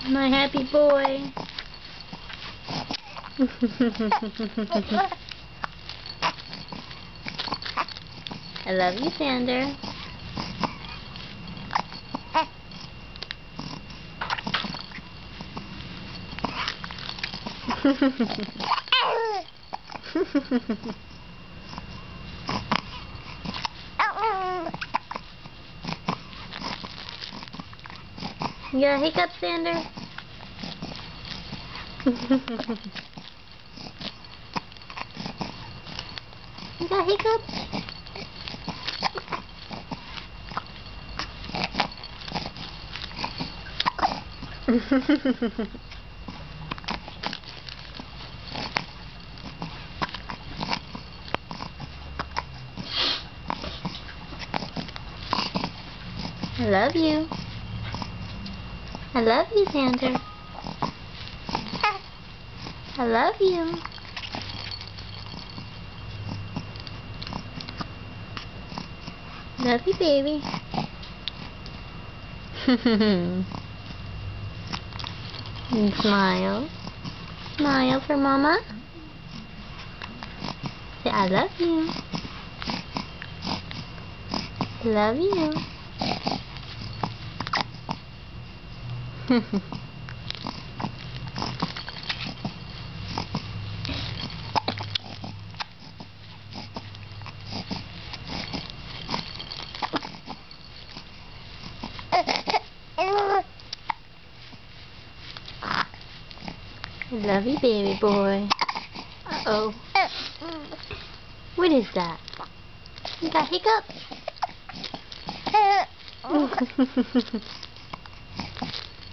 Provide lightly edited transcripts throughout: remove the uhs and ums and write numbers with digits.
My happy boy. I love you, Zander. You got hiccups, Zander? You got hiccups? I love you. I love you, Zander. I love you. Love you, baby. And smile. Smile for Mama. Say, I love you. Love you. Love you, baby boy. Uh-oh. What is that? You got hiccups?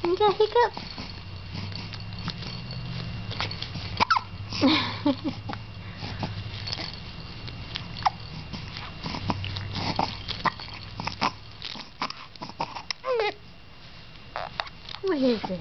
You got hiccups? What is it?